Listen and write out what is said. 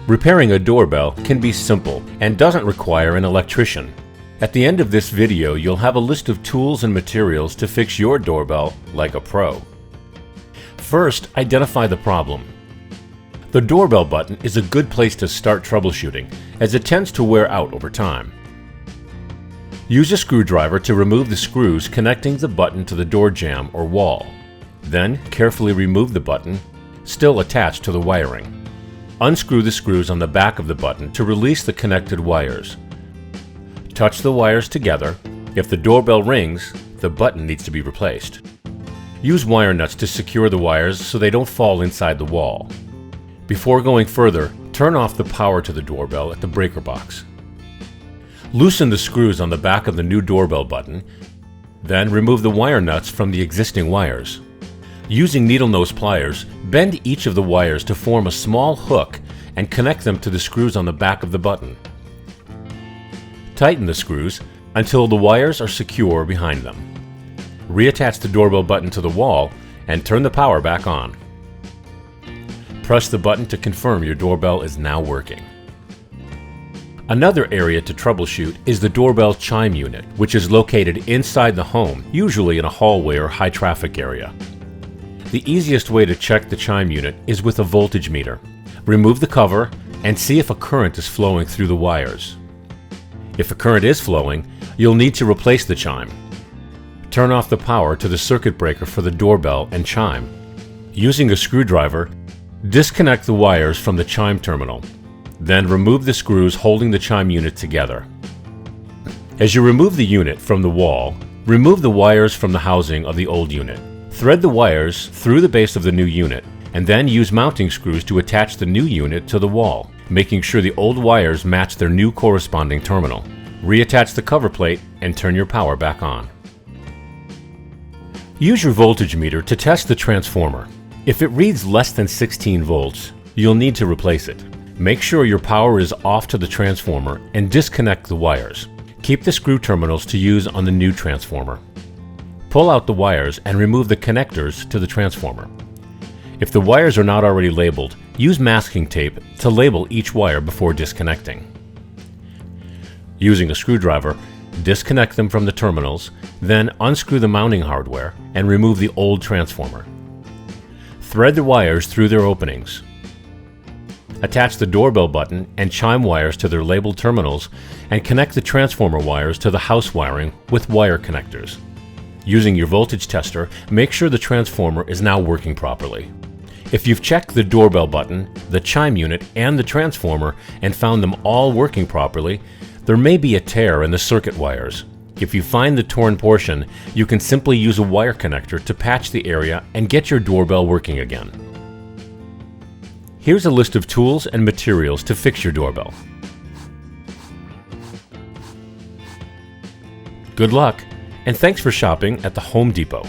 Repairing a doorbell can be simple and doesn't require an electrician. At the end of this video, you'll have a list of tools and materials to fix your doorbell like a pro. First, identify the problem. The doorbell button is a good place to start troubleshooting, as it tends to wear out over time. Use a screwdriver to remove the screws connecting the button to the door jamb or wall. Then, carefully remove the button, still attached to the wiring. Unscrew the screws on the back of the button to release the connected wires. Touch the wires together. If the doorbell rings, the button needs to be replaced. Use wire nuts to secure the wires so they don't fall inside the wall. Before going further, turn off the power to the doorbell at the breaker box. Loosen the screws on the back of the new doorbell button, then remove the wire nuts from the existing wires. Using needle nose pliers, bend each of the wires to form a small hook and connect them to the screws on the back of the button. Tighten the screws until the wires are secure behind them. Reattach the doorbell button to the wall and turn the power back on. Press the button to confirm your doorbell is now working. Another area to troubleshoot is the doorbell chime unit, which is located inside the home, usually in a hallway or high traffic area. The easiest way to check the chime unit is with a voltage meter. Remove the cover and see if a current is flowing through the wires. If a current is flowing, you'll need to replace the chime. Turn off the power to the circuit breaker for the doorbell and chime. Using a screwdriver, disconnect the wires from the chime terminal. Then remove the screws holding the chime unit together. As you remove the unit from the wall, remove the wires from the housing of the old unit. Thread the wires through the base of the new unit, and then use mounting screws to attach the new unit to the wall, making sure the old wires match their new corresponding terminal. Reattach the cover plate and turn your power back on. Use your voltage meter to test the transformer. If it reads less than 16 volts, you'll need to replace it. Make sure your power is off to the transformer and disconnect the wires. Keep the screw terminals to use on the new transformer. Pull out the wires and remove the connectors to the transformer. If the wires are not already labeled, use masking tape to label each wire before disconnecting. Using a screwdriver, disconnect them from the terminals, then unscrew the mounting hardware and remove the old transformer. Thread the wires through their openings. Attach the doorbell button and chime wires to their labeled terminals and connect the transformer wires to the house wiring with wire connectors. Using your voltage tester, make sure the transformer is now working properly. If you've checked the doorbell button, the chime unit, and the transformer and found them all working properly, there may be a tear in the circuit wires. If you find the torn portion, you can simply use a wire connector to patch the area and get your doorbell working again. Here's a list of tools and materials to fix your doorbell. Good luck! And thanks for shopping at the Home Depot.